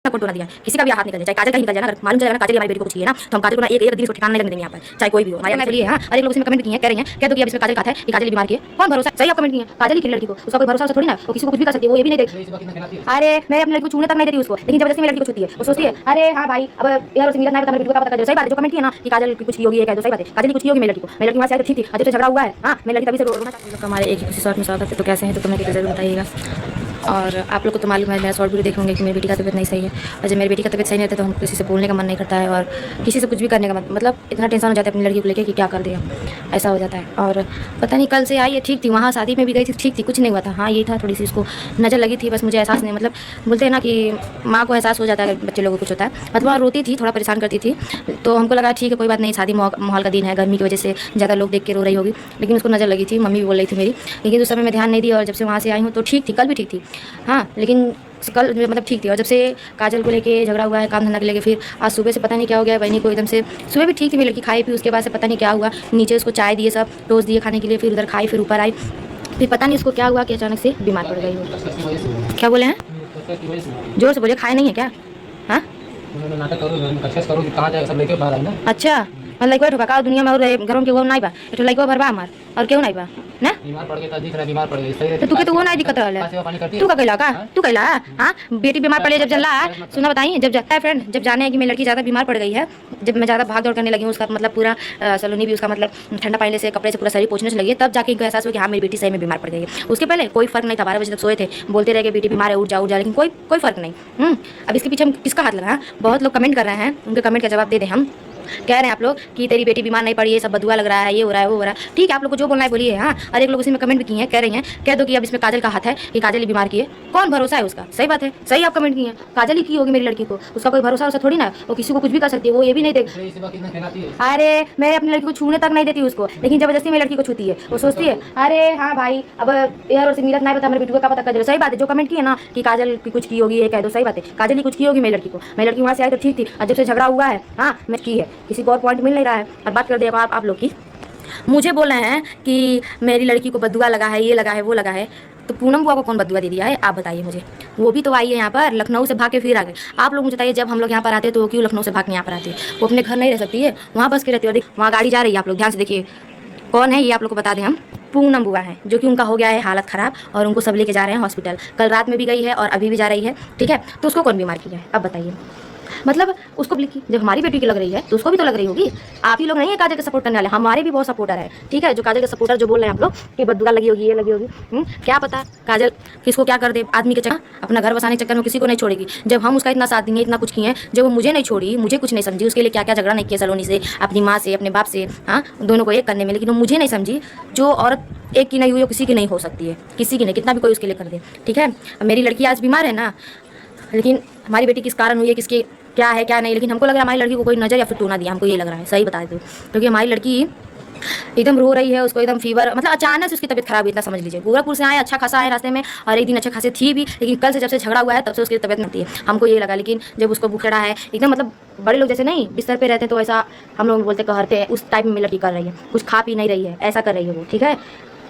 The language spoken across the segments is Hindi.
कोई ना दिया किसी का भी हाथ निकल जाए, चाहे काजल का ही निकल जाए ना, अगर मालूम चलेगा ना काजल हमारी बेटी को कुछ किए ना तो हम काजल को ना एक एक दिन इसको ठिकाना नहीं लगने देंगे यहाँ पर, चाहे कोई भी हो। हमारे बोलिए हाँ, अरे लोग इसमें कमेंट किए हैं, कह रहे हैं कह दो कि अब इसमें काजल का है कि काजल बीमार की है, कौन भरोसा। सही आप कमेंट किए हैं, काजल ही की लड़की को, उसका कोई भरोसा थोड़ी ना, वो किसी को कुछ भी कर सकती है, वो ये भी नहीं देख। अरे मैं अपनी लड़की को छूने तक नहीं देती उसको, लेकिन जबरदस्ती मेरी लड़की को छूती है, वो सोचती है अरे हाँ भाई अब यार उससे मिलत नहीं पता मेरी बेटी को पता कर। सही बात है जो कमेंट किया ना कि काजल की कुछ की होगी, ये कह दो सही बात है, काजल की कुछ की होगी मेरी लड़की को, मेरी लड़की वहाँ से ठीक थी, जब से झगड़ा हुआ है हाँ मेरी लड़की तभी से रोना चाहती है। हमारे एक किसी शॉर्ट में स्वागत है, तो कैसे हैं तो कमेंट करके जरूर बताइएगा। और आप लोग को तो मालूम है, मेरा शॉर्ट वीडियो देख होंगे कि मेरी बेटी का तबियत नहीं सही है, और जब मेरी बेटी का तबियत सही नहीं रहता तो हम किसी से बोलने का मन नहीं करता है और किसी से कुछ भी करने का मतलब इतना टेंशन हो जाता है अपनी लड़की को लेकर कि क्या कर दिया, ऐसा हो जाता है। और पता नहीं कल से आई है ठीक थी, वहाँ शादी में भी गई थी ठीक थी, कुछ नहीं हुआ था। हाँ ये था थोड़ी सी उसको नज़र लगी थी, बस मुझे एहसास नहीं, मतलब बोलते हैं ना कि माँ को एहसास हो जाता है अगर बच्चे लोगों को कुछ होता है, मतलब वहाँ रोती थी, थोड़ा परेशान करती थी, तो हमको लगा ठीक है कोई बात नहीं, शादी माहौल का दिन है, गर्मी की वजह से ज़्यादा लोग देख के रो रही होगी, लेकिन उसको नज़र लगी थी, मम्मी भी बोल रही थी मेरी, लेकिन उस समय मैं ध्यान नहीं दिया और जब से वहाँ से आई हूँ तो ठीक थी, कल भी ठीक थी हाँ, लेकिन कल मतलब ठीक थी। और जब से काजल को लेके झगड़ा हुआ है काम धंधा के लेके, फिर आज सुबह से पता नहीं क्या हो गया बहनी को एकदम से, सुबह भी ठीक थी मेरी लड़की, खाई फिर उसके बाद से पता नहीं क्या हुआ, नीचे उसको चाय दिए सब टोस्ट दिए खाने के लिए, फिर उधर खाई फिर ऊपर आई, फिर पता नहीं उसको क्या हुआ कि अचानक से बीमार पड़ गई हो। क्या बोले हैं, जोर से बोले, खाए नहीं है क्या? हाँ अच्छा लइकवा ठोका का दुनिया में और गरम के वो नहीं बा, एठो लइकवा भरबा हमार और क्यों नहीं बा ना बीमार पड़ गया दिख रहा बीमार पड़ गई तो तुके तो वो नहीं दिक्कत रहले, तू का कहला का तू कहला हाँ बेटी बीमार पड़ी जब चला सुना बताइए, जब जाता है फ्रेंड जब जाने है कि मेरी लड़की ज़्यादा बीमार पड़ गई है, जब मैं ज़्यादा भाग दौड़ करने लगी हूँ, उसका मतलब पूरा सलोनी भी उसका मतलब ठंडा पानी से कपड़े से पूरा शरीर पोछने से लगी, तब जाके इनको एहसास हुआ कि हाँ मेरी बेटी सही में बीमार पड़ गई है। उसके पहले कोई फर्क नहीं था, 12 बजे तक सोए थे, बोलते रहे कि बेटी बीमार है उठ जा, लेकिन कोई फर्क नहीं। अब इसके पीछे हम किसका हाथ लगा? बहुत लोग कमेंट कर रहे हैं, उनके कमेंट का जवाब दे दें हम। कह रहे हैं आप लोग कि तेरी बेटी बीमार नहीं पड़ी है, सब बदुआ लग रहा है, ये हो रहा है वो हो रहा है, ठीक है आप लोग को जो बोलना है बोलिए हाँ। और एक लोग उसी में कमेंट भी किए हैं, कह रही हैं कह दो कि अब इसमें काजल का हाथ है कि काजल ही बीमार की है, कौन भरोसा है उसका। सही बात है, सही आप कमेंट किए हैं, काजल ही की होगी मेरी लड़की को, उसका कोई भरोसा उसका थोड़ी ना, वो किसी को कुछ भी कर सकती है, वो ये भी नहीं देख। अरे मैं अपनी लड़की को छूने तक नहीं देती उसको, लेकिन जबरदस्ती मेरी लड़की को छूती है, वो सोचती है अरे हाँ भाई अब यार और से मिलत नहीं पता मेरी बेटी को क्या पता कर। सही बात है जो कमेंट किए ना कि काजल की कुछ की होगी, ये कह दो सही बात है, काजल ही कुछ की होगी मेरी लड़की को, मेरी लड़की वहाँ से आई तो ठीक थी, और जब से झगड़ा हुआ है हाँ मैं की है, किसी को और पॉइंट मिल नहीं रहा है। और बात कर दे आप लोग की, मुझे बोल रहे हैं कि मेरी लड़की को बदुआ लगा है, ये लगा है वो लगा है, तो पूनम बुआ को कौन बदुआ दे दिया है आप बताइए मुझे? वो भी तो आई है यहाँ पर, लखनऊ से भाग के फिर आ गए। आप लोग मुझे बताइए जब हम लोग यहाँ पर आते हैं तो वो क्यों लखनऊ से भाग के यहाँ पर आती है? वो अपने घर नहीं रह सकती है, वहाँ बस के रहती है। वहाँ गाड़ी जा रही है, आप लोग ध्यान से देखिए कौन है ये आप लोग को बता दें हम, पूनम बुआ है, जो कि उनका हो गया है हालत ख़राब और उनको सब लेके जा रहे हैं हॉस्पिटल, कल रात में भी गई है और अभी भी जा रही है, ठीक है। तो उसको कौन बीमार किया है अब बताइए? मतलब उसको लिखी जब हमारी बेटी की लग रही है तो उसको भी तो लग रही होगी। आप ही लोग नहीं है काजल के सपोर्ट करने वाले, हमारे भी बहुत सपोर्टर है, ठीक है। जो काजल के सपोर्टर जो बोल रहे हैं आप लोग कि बदुआ लगी होगी ये लगी होगी, क्या पता काजल किसको क्या कर दे आदमी के चक्कर, अपना घर बसाने के चक्कर में किसी को नहीं छोड़ेगी। जब हम उसका इतना साथ दिए इतना कुछ किए, जब वो मुझे नहीं छोड़ी, मुझे कुछ नहीं समझी, उसके लिए क्या क्या झगड़ा नहीं किया सलोनी से, अपनी माँ से, अपने बाप से, हाँ दोनों को एक करने में, लेकिन वो मुझे नहीं समझी। जो औरत एक की नहीं हुई वो किसी की नहीं हो सकती है, किसी की नहीं, कितना भी कोई उसके लिए कर दे, ठीक है। मेरी लड़की आज बीमार है ना, लेकिन हमारी बेटी किस कारण हुई है, किसके क्या है क्या नहीं, लेकिन हमको लग रहा है हमारी लड़की को कोई नज़र या फिर टोना दिया, हमको ये लग रहा है, सही बता देते हो, क्योंकि हमारी लड़की एकदम रो रही है, उसको एकदम फीवर, मतलब अचानक से उसकी तबीयत खराब हुई, इतना समझ लीजिए। गोरखपुर से आए अच्छा खासा आए रास्ते में, और एक दिन अच्छा खासे थी भी, लेकिन कल से जब से झगड़ा हुआ है तब से उसकी तबीयत नहीं है, हमको ये लगा। लेकिन जब उसको बुख चढ़ा है एकदम, मतलब बड़े लोग जैसे नहीं बिस्तर पे रहते हैं तो ऐसा हम लोग बोलते कहते हैं, उस टाइप में लड़की कर रही है, कुछ खा पी नहीं रही है, ऐसा कर रही है वो, ठीक है।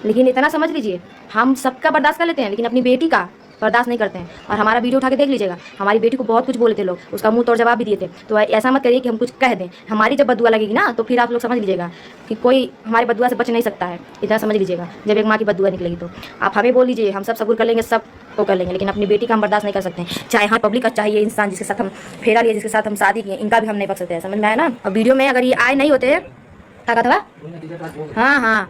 लेकिन इतना समझ लीजिए हम सबका बर्दाश्त कर लेते हैं, लेकिन अपनी बेटी का बर्दाश्त नहीं करते हैं। और हमारा वीडियो उठा के देख लीजिएगा, हमारी बेटी को बहुत कुछ बोले थे लोग, उसका मुंह तोड़ जवाब भी दिए थे। तो ऐसा मत करिए कि हम कुछ कह दें, हमारी जब बदुआ लगेगी ना तो फिर आप लोग समझ लीजिएगा कि कोई हमारे बदुआ से बच नहीं सकता है, इतना समझ लीजिएगा। जब एक माँ की बदुआ निकलेगी तो आप हमें बोल लीजिए, हम सब सब्र कर लेंगे, सब तो कर लेंगे, लेकिन अपनी बेटी का हम बर्दाश्त नहीं कर सकते हैं। चाहे हाँ पब्लिक का, चाहिए इंसान जिसके साथ हम फेरा लिए, जिसके साथ हम शादी किए, इनका भी हम नहीं पक सकते हैं, समझ में आया ना। और वीडियो में अगर ये आए नहीं होते ताकत था, हाँ हाँ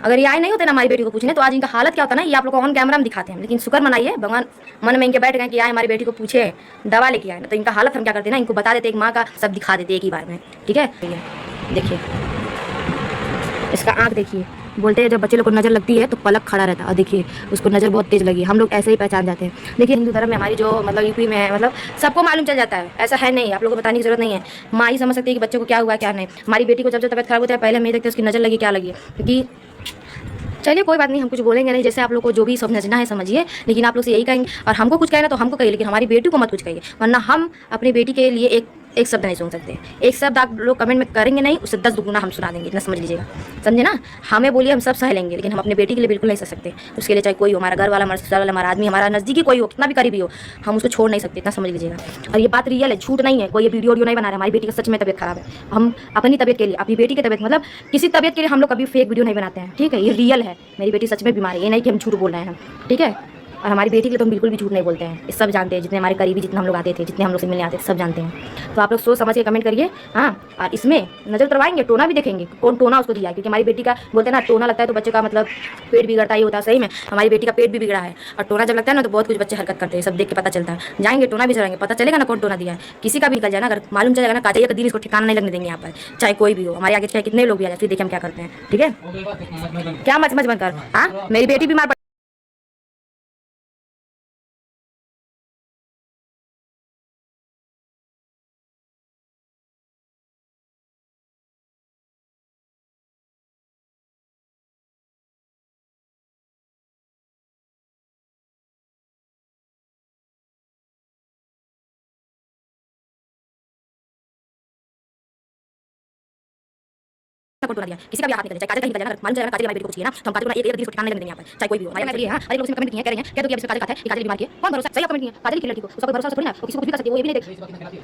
अगर ये आए नहीं होते ना हमारी बेटी को पूछने, तो आज इनका हालत क्या होता ना, ये आप लोग को ऑन कैमरा में दिखाते हैं। लेकिन शुक्र मनाइए भगवान मन में इनके बैठ गए कि आए हमारी बेटी को पूछे, दवा लेके आए ना, तो इनका हालत हम क्या करते ना, इनको बता देते, एक माँ का सब दिखा देते एक ही बार में, ठीक है। देखिए इसका आँख देखिए, बोलते हैं जब बच्चे लोग को नज़र लगती है तो पलक खड़ा रहता है, और देखिए उसको नज़र बहुत तेज़ लगी, हम लोग ऐसे ही पहचान जाते हैं। देखिए हिंदू धर्म में हमारी जो मतलब यूपी में है, मतलब सबको मालूम चल जाता है, ऐसा है नहीं, आप लोगों को बताने की जरूरत नहीं है। माँ ही समझ सकती है कि बच्चे को क्या हुआ क्या नहीं। हमारी बेटी को जब तबियत खराब होता है पहले हम ये देखते हैं उसकी नज़र लगी क्या लगी, क्योंकि चलिए कोई बात नहीं, हम कुछ बोलेंगे नहीं, जैसे आप लोग को जो भी समझना है समझिए, लेकिन आप लोग से यही कहेंगे, और हमको कुछ कहना तो हमको कहिए, लेकिन हमारी बेटी को मत कुछ कहिए, वरना हम अपनी बेटी के लिए एक एक शब्द नहीं सुन सकते। एक शब्द आप लोग कमेंट में करेंगे नहीं, उससे 10 दुगुना हम सुना देंगे, इतना समझ लीजिएगा, समझे ना। हमें बोलिए हम सब सह लेंगे, लेकिन हम अपने बेटी के लिए बिल्कुल नहीं सह सकते। उसके लिए चाहे कोई हो, हमारा घर वाला, हमारा ससुराल वाला, हमारा आदमी, हमारा नज़दीकी कोई हो, कितना भी करीबी हो, हम उसको छोड़ नहीं सकते, इतना समझ लीजिएगा। और ये बात रियल है, झूठ नहीं है, कोई ये वीडियो नहीं बना रहा है। हमारी बेटी का सच में तबियत खराब है, हम अपनी तबियत के लिए, अपनी बेटी की तबियत मतलब किसी तबियत के लिए हम लोग कभी फेक वीडियो नहीं बनाते हैं, ठीक है। ये रियल है, मेरी बेटी सच में बीमार है, ये नहीं कि हम झूठ बोल रहे हैं, ठीक है। और हमारी बेटी के लिए तो हम बिल्कुल भी झूठ नहीं बोलते हैं, ये सब जानते हैं, जितने हमारे करीबी, जितने हम लोग आते थे, जितने हम लोग से मिलने आते थे, सब जानते हैं। तो आप लोग सोच समझ के कमेंट करिए, हाँ। और इसमें नजर उतरवाएंगे, टोना भी देखेंगे, कौन टोना उसको दिया है, क्योंकि हमारी बेटी का बोलते हैं ना, टोना लगता है तो बच्चे का मतलब पेट बिगड़ता ही होता है। सही में हमारी बेटी का पेट भी बिगड़ा है, और टोना जब लगता है ना तो बहुत कुछ बच्चे हरकत करते हैं, सब देख के पता चलता है। जाएंगे टोना भी चलाएंगे, पता चलेगा ना कौन टोना दिया है, किसी का भी निकल जाए ना, अगर मालूम चलेगा ना, काजे का दिन इसको ठिकाना नहीं लगने देंगे यहाँ पर, चाहे कोई भी हो, हमारे आगे चाहे कितने लोग भी आ जाए, फिर देखिए हम क्या करते हैं, ठीक है। क्या मच मच बनकर, हाँ, मेरी बेटी बीमार को टोना दिया, किसी का भी हाथ निकल जाए, काजल का निकल जाए ना, मालूम चलेगा ना काजल हमारी बेटी को कुछ किया ना, तो हम काजल को एक दिन इसको ठिकाना नहीं लगने देंगे यहाँ पर, चाहे कोई भी हो। हमारे लिए हां, अरे लोग इसमें कमेंट किए, कह रहे हैं क्या तो कि अब इसमें काजल का हाथ है, ये काजल बीमार की है, कौन भरोसा, सही कमेंट किए, काजल की लड़की को उसका कोई भरोसा थोड़ी ना, वो किसी को कुछ भी कर सकती है, वो ये भी नहीं देख।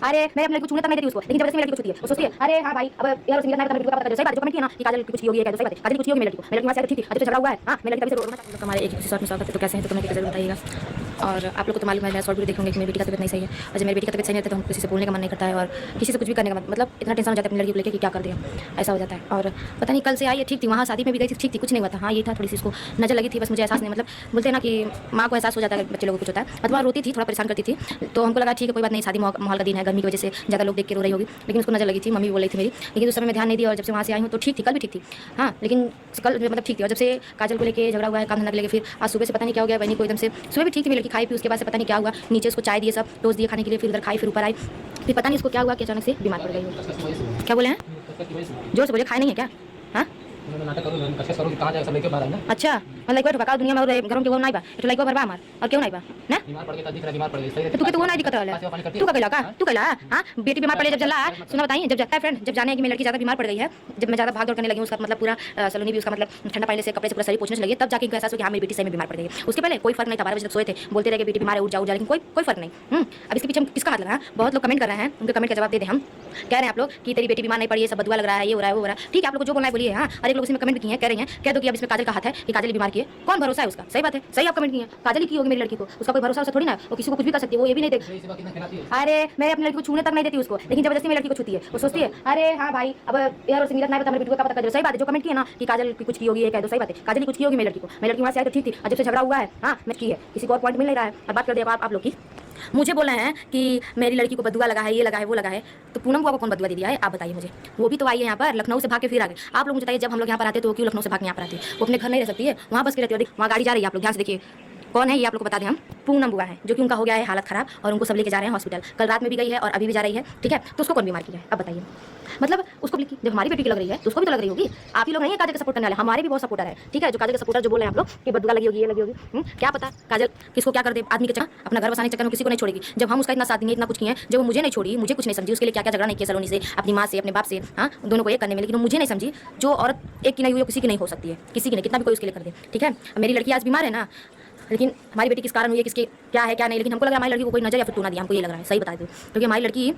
अरे मैं अपने लड़की को छूने तक नहीं देती उसको, लेकिन जबरदस्ती मेरी लड़की को छूती है, वो सोचती है अरे हां भाई, अब यार उसमें नहीं पता कर, सही बात जो कमेंट किया ना कि काजल की कुछ होगी है, क्या तो सही बात है, काजल की कुछ होगी मेरी लड़की को, मेरी लड़की से ठीक थी, आज तो झगड़ा हुआ है, हां मेरी लड़की तभी से हमारे एक शॉर्ट में स्वागत है, तो कैसे हैं तो कमेंट करके जरूर बताइएगा। और आप लोग को तो मालूम है, मैं शॉर्ट वीडियो देखूंगी कि मेरी बेटी का तबियत नहीं सही है, और जब मेरी बेटी का तबियत सही नहीं रहता तो हम किसी से बोलने का मन नहीं करता है, और किसी से कुछ भी करने का मतलब इतना टेंशन हो जाता है अपनी लड़की को लेकर कि क्या कर दिया, ऐसा हो जाता है। और पता नहीं कल से आई है, ठीक थी, वहाँ शादी में भी गई थी, ठीक थी, कुछ नहीं हुआ था। हाँ ये था थोड़ी सी इसको नजर लगी थी, बस मुझे एहसास नहीं, मतलब बोलते हैं ना कि माँ को एहसास हो जाता है बच्चे लोगों को कुछ होता है। मतलब रोती थी, थोड़ा परेशान करती थी, तो हमको लगा ठीक है कोई बात नहीं, शादी माहौल का दिन है, गर्मी की वजह से ज़्यादा लोग देख के रो रही होगी, लेकिन उसको नजर लगी थी, मम्मी बोल रही थी मेरी, लेकिन उस समय मैं ध्यान नहीं दिया, और जब से वहाँ से आई हूँ तो ठीक थी, कल भी ठीक थी, हाँ लेकिन कल मतलब ठीक थी। और जब से काजल को लेकर झगड़ा हुआ है, काम धंधा लेके, फिर आज सुबह से पता नहीं क्या हो गया, बहनी को एकदम से सुबह भी ठीक थी मेरी लड़की, खाई फिर उसके बाद से पता नहीं क्या हुआ, नीचे उसको चाय दिए, सब टोस्ट दिए खाने के लिए, फिर उधर खाई, फिर ऊपर आई, फिर पता नहीं इसको क्या हुआ कि अचानक से बीमार पड़ गई। क्या बोले हैं, जोर से बोले, खाए नहीं है क्या, हाँ अच्छा मतलब एक बार दुनिया में और घरों के वो नहीं बा, तो लाइक भरबा हमार और क्यों नहीं बा ना, बीमार पड़ गया, दिख रहा बीमार पड़ गई, तो वो नहीं दिक्कत है, तू का कहला का, तू कहला हां बेटी बीमार पड़े जब चला, सुना बताइए, जब जाता है फ्रेंड, जब जाने कि मेरी लड़की ज़्यादा बीमार पड़ गई है, जब मैं ज़्यादा भाग दौड़ करने लगी, उसका मतलब पूरा सलोनी भी उसका मतलब ठंडा पानी से कपड़े से पूरा शरीर पोंछने लगी, तब जाके इनको एहसास हो कि हाँ मेरी बेटी सही में बीमार पड़ गई है। उसके पहले कोई फर्क नहीं था, 12 बजे तक सोए थे, बोलते रहे कि बेटी बीमार है, उठ जा, लेकिन कोई फर्क नहीं। अब इसके पीछे किसका हाथ लगा है, बहुत लोग कमेंट कर रहे हैं, उनके कमेंट का जवाब दे दें हम। कह रहे हैं आप लोग कि तेरी बेटी बीमार नहीं पड़ी है, सब बदुआ लग रहा है, ये हो रहा है वो हो रहा है, ठीक है आप लोग जो बोलना है बोलिए, हाँ। और एक लोग इसमें कमेंट किए हैं, कह रहे हैं कह दो कि अब इसमें काजल का हाथ है, कि काजल बीमार की है, कौन भरोसा है उसका, सही बात है, सही आप कमेंट किए हैं, काजल की होगी मेरी लड़की को, उसका कोई भरोसा थोड़ी ना, वो किसी को कुछ भी कर सकती है, वो ये भी नहीं देख। अरे मैं अपनी लड़की को छूने तक नहीं देती उसको, लेकिन जबरदस्ती मेरी लड़की को छूती है, वो सोचती है अरे हाँ भाई अब यार उससे मिलत नहीं पता, मेरी बेटी को पता कर, सही बात है जो कमेंट किया ना कि काजल की कुछ की होगी है, कह दो सही बात है, काजल की कुछ की होगी मेरी लड़की को, मेरी लड़की वहाँ से आई तो ठीक थी, और जब से झगड़ा हुआ है, हाँ मैं की है, किसी को और पॉइंट मिल नहीं रहा है। और बात कर दिया आप लोग की, मुझे बोल रहे हैं कि मेरी लड़की को बदुआ लगा है, ये लगा है वो लगा है, तो पूनम बुआ को कौन बदुआ दे दिया है आप बताइए मुझे, वो भी तो आई है यहाँ पर, लखनऊ से भाग के फिर आ गए। आप लोग मुझे बताइए जब हम लोग यहाँ पर आते तो क्यों लखनऊ से भाग के यहाँ पर आती है, वो अपने घर नहीं रह सकती है, वहाँ बस के रहती है, वहाँ गाड़ी जा रही है, आप लोग ध्यान से देखिए कौन है ये आप लोग को बता दें हम, पूनम बुआ है, जो कि उनका हो गया है हालत खराब, और उनको सब लेके जा रहे हैं हॉस्पिटल, कल रात में भी गई है और अभी भी जा रही है, ठीक है। तो उसको कौन बीमार किया है अब बताइए, मतलब उसको जब हमारी बेटी की लग रही है तो उसको भी तो लग रही होगी। आप ही लोग नहीं है काजल का सपोर्ट करने वाले, हमारे भी बहुत सपोर्टर है, ठीक है, जो काजल का सपोर्टर जो बोल रहे हैं आप लोग कि बदुआ लगी होगी, ये लगी होगी, क्या पता काजल किसको क्या कर दे, आदमी के चक्कर, अपना घर बसाने के चक्कर में किसी को नहीं छोड़ेगी। जब हम उसका इतना साथ देंगे, इतना कुछ किए, जब वो मुझे नहीं छोड़ी, मुझे कुछ नहीं समझी, उसके लिए क्या क्या झगड़ा नहीं किया सलोनी से, अपनी माँ से, अपने बाप से, हाँ दोनों को एक करने में, लेकिन मुझे नहीं समझी, जो औरत एक की नहीं हुई किसी की नहीं हो सकती है, किसी की नहीं, कितना भी कोई उसके लिए कर दे, ठीक है। मेरी लड़की आज बीमार है ना, लेकिन हमारी बेटी किस कारण हुई है, किसके क्या है क्या नहीं, लेकिन हमको लग रहा है हमारी लड़की को कोई नजर या फिर टूना दिया, हमको ये लग रहा है, सही बता दो, क्योंकि हमारी लड़की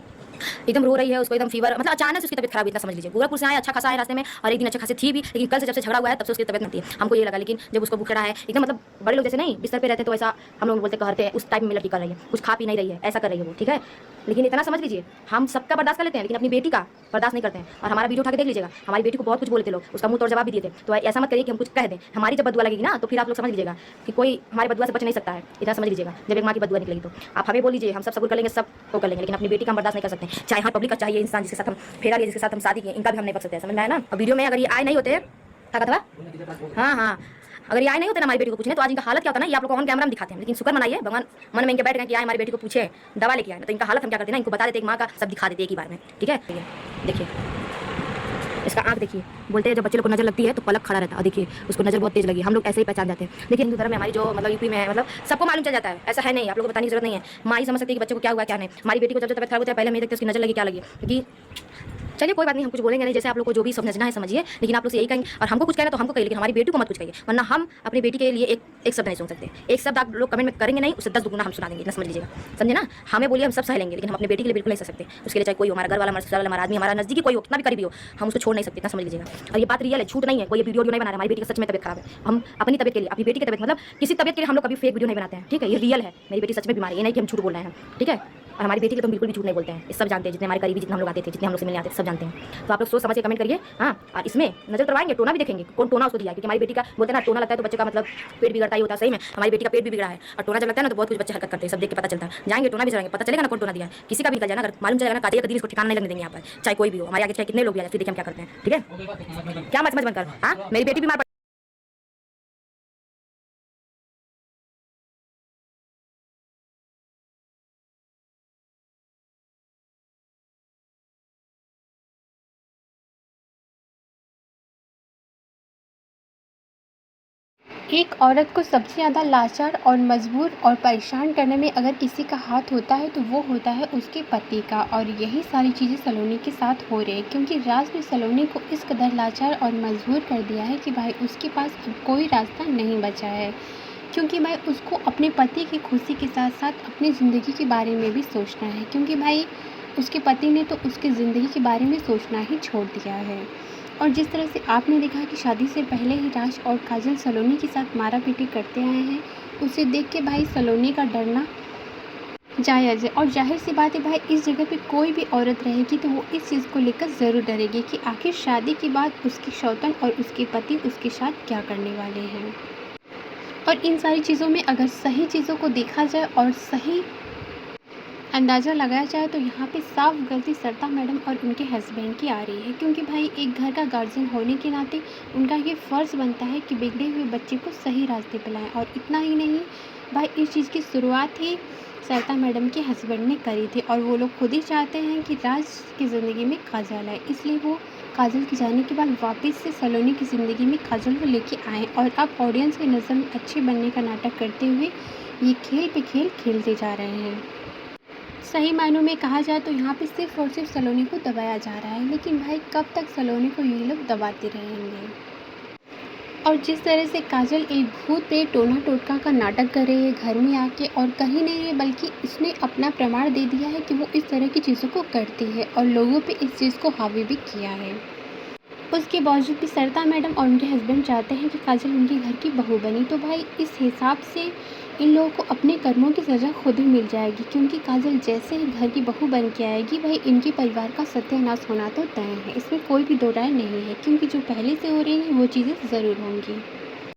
एकदम रो रही है, उसको एकदम फीवर, मतलब अचानक से उसकी तबियत खराब, इतना समझ लीजिए। गोरखपुर से आए अच्छा खासा है रास्ते में, और एक दिन अच्छा खासी थी भी, लेकिन कल से जब से झगड़ा हुआ है तब से उसकी तबियत नहीं थी, हमको ये लगा। लेकिन जब उसको बुखार है एकदम, मतलब बड़े लोग जैसे नहीं बिस्तर पे रहते तो ऐसा हम लोग बोलते कहते हैं, उस टाइम में लड़की कर रही है, कुछ खा पी नहीं रही है, ऐसा कर रही है वो, ठीक है। लेकिन इतना समझ लीजिए हम सबका बर्दाश्त कर लेते हैं, लेकिन अपनी बेटी का बर्दाश्त नहीं करते हैं। और हमारा वीडियो उठा के देख लीजिएगा, हमारी बेटी को बहुत कुछ बोले थे लोग, उसका मुंह तोड़ जवाब भी दिए थे, तो ऐसा मत करिए कि हम कुछ कह दें, हमारी जब बदुआ लगेगी ना तो फिर आप लोग समझ लीजिएगा कि कोई हमारे बदुआ से बच नहीं सकता है, इतना समझ लीजिएगा। जब एक माँ की बदुआ निकलेगी तो आप हमें बोल लीजिए, हम सब कर लेंगे, सब को कर लेंगे, लेकिन अपनी बेटी का हम बर्दाश्त नहीं कर सकते, चाहे हाँ पब्लिक का चाहिए इंसान जिसके साथ हम फेरा लिए, जिसके साथ हम शादी किए, इनका भी हम नहीं कर सकते, समझ में आया ना। और वीडियो में अगर ये आए नहीं होते क्या कहता, हाँ हाँ अगर ये आए नहीं होते ना हमारी बेटी को पूछने, तो आज इनका हालत क्या होता ना, ये आप लोग ऑन कैमरा में दिखाते हैं, लेकिन शुक्र मनाइए भगवान मन में इनके बैठ गए कि आए हमारी बेटी को पूछे, दवा लेके आए, तो इनका हालत हम क्या करते हैं ना, इनको बता देते, एक माँ का सब दिखा देते एक ही बार में, ठीक है। देखिए इसका आँख देखिए, बोलते हैं जब बच्चे लोग को नजर लगती है तो पलक खड़ा रहता है, और देखिए उसको नजर बहुत तेज लगी। हम लोग ऐसे ही पहचान जाते हैं। देखिए हिंदू धर्म में हमारी जो मतलब यूपी में है, मतलब सबको मालूम चल जाता है, ऐसा है नहीं, आप लोगों को बताने की जरूरत नहीं है। माँ ही समझ सकती है कि बच्चे को क्या हुआ क्या नहीं। हमारी बेटी को जब तबियत खराब होता है पहले हम ये देखते हैं उसकी नजर लगी क्या लगी, क्योंकि चलिए कोई बात नहीं, हम कुछ बोलेंगे नहीं, जैसे आप लोग को जो भी समझना है समझिए, लेकिन आप लोग से यही कहेंगे, और हमको कुछ कहना तो हमको कहिए, लेकिन हमारी बेटी को मत कुछ कहिए, वरना हम अपनी बेटी के लिए एक शब्द नहीं सुन सकते। एक शब्द आप लोग कमेंट में करेंगे नहीं, उससे 10 दुगुना हम सुना देंगे, इतना समझ लीजिएगा, समझे ना। हमें बोलिए हम सब सह लेंगे, लेकिन हम अपनी बेटी के लिए बिल्कुल नहीं सह सकते। उसके लिए चाहे कोई हो, हमारा घर वाला, हमारा ससुराल वाला, हमारा आदमी, हमारा नजदीकी कोई हो, कितना भी करीबी हो, हम उसको छोड़ नहीं सकते, इतना समझ लीजिएगा। और ये बात रियल है, झूठ नहीं है, कोई ये वीडियो नहीं बना रहा है। हमारी बेटी का सच में तबियत खराब है, हम अपनी तबियत के लिए, अपनी बेटी की तबियत, मतलब किसी तबियत के लिए हम लोग कभी फेक वीडियो नहीं बनाते हैं, ठीक है। ये रियल है, मेरी बेटी सच में बीमार है, ये नहीं कि हम झूठ बोल रहे हैं, ठीक है। और हमारी बेटी के तो बिल्कुल भी झूठ नहीं बोलते हैं, ये सब जानते हैं, जितने हमारे करीबी, जितने हम लोग आते थे, जितने हम लोग से मिलने आते थे, सब जानते हैं। तो आप लोग सोच समझ के कमेंट करिए, हाँ। और इसमें नजर करवाएंगे, टोना भी देखेंगे, कौन टोना उसको दिया है, क्योंकि हमारी बेटी का बोलते हैं ना, टोना लगता है तो बच्चे का मतलब पेट बिगड़ता ही होता है। सही में हमारी बेटी का पेट भी बिगड़ा है, और टोना जब लगता है ना तो बहुत कुछ बच्चे हरकत करते हैं, सब देख के पता चलता है। जाएंगे टोना भी चलाएंगे, पता चलेगा ना कौन टोना दिया है, किसी का भी निकल जाए ना, अगर मालूम चलेगा ना, कातिल का दिल इसको ठिकाना नहीं लगने देंगे यहाँ पर, चाहे कोई भी हो, हमारे आगे चाहे कितने लोग भी आ जाए, फिर देखिए हम क्या करते हैं, ठीक है। क्या मच मच बनकर, हाँ मेरी बेटी बीमार एक औरत को सबसे ज़्यादा लाचार और मजबूर और परेशान करने में अगर किसी का हाथ होता है तो वो होता है उसके पति का। और यही सारी चीज़ें सलोनी के साथ हो रही है, क्योंकि राज ने सलोनी को इस कदर लाचार और मजबूर कर दिया है कि भाई उसके पास अब कोई रास्ता नहीं बचा है, क्योंकि भाई उसको अपने पति की खुशी के साथ साथ अपनी ज़िंदगी के बारे में भी सोचना है, क्योंकि भाई उसके पति ने तो उसकी ज़िंदगी के बारे में सोचना ही छोड़ दिया है। और जिस तरह से आपने देखा कि शादी से पहले ही राज और काजल सलोनी के साथ मारा पीटी करते आए हैं, उसे देख के भाई सलोनी का डरना जायज़ है। और जाहिर सी बात है भाई, इस जगह पे कोई भी औरत रहेगी तो वो इस चीज़ को लेकर ज़रूर डरेगी कि आखिर शादी के बाद उसकी सौतन और उसके पति उसके साथ क्या करने वाले हैं। और इन सारी चीज़ों में अगर सही चीज़ों को देखा जाए और सही अंदाज़ा लगाया जाए तो यहाँ पे साफ गलती सरिता मैडम और उनके हस्बैंड की आ रही है, क्योंकि भाई एक घर का गार्जियन होने के नाते उनका ये फ़र्ज़ बनता है कि बिगड़े हुए बच्चे को सही रास्ते पे लाएं। और इतना ही नहीं भाई, इस चीज़ की शुरुआत ही सरिता मैडम के हस्बैंड ने करी थी, और वो लोग खुद ही चाहते हैं कि राज की ज़िंदगी में काजल आए, इसलिए वो काजल के जाने के बाद वापस से सलोनी की ज़िंदगी में काजल को लेके आए, और अब ऑडियंस की नज़र में अच्छे बनने का नाटक करते हुए ये खेल पे खेल खेलते जा रहे हैं। सही मायनों में कहा जाए तो यहाँ पे सिर्फ और सिर्फ सलोनी को दबाया जा रहा है, लेकिन भाई कब तक सलोनी को ये लोग दबाते रहेंगे। और जिस तरह से काजल एक भूत प्रेत टोना टोटका का नाटक कर रही है घर में आके, और कहीं नहीं है बल्कि इसने अपना प्रमाण दे दिया है कि वो इस तरह की चीज़ों को करती है, और लोगों पे इस चीज़ को हावी भी किया है। उसके बावजूद भी सरिता मैडम और उनके हस्बैंड चाहते हैं कि काजल उनके घर की बहू बनी, तो भाई इस हिसाब से इन लोगों को अपने कर्मों की सज़ा खुद ही मिल जाएगी, क्योंकि काजल जैसे ही घर की बहू बन के आएगी भाई इनके परिवार का सत्यानाश होना तो तय है, इसमें कोई भी दो राय नहीं है, क्योंकि जो पहले से हो रही है वो चीज़ें ज़रूर होंगी।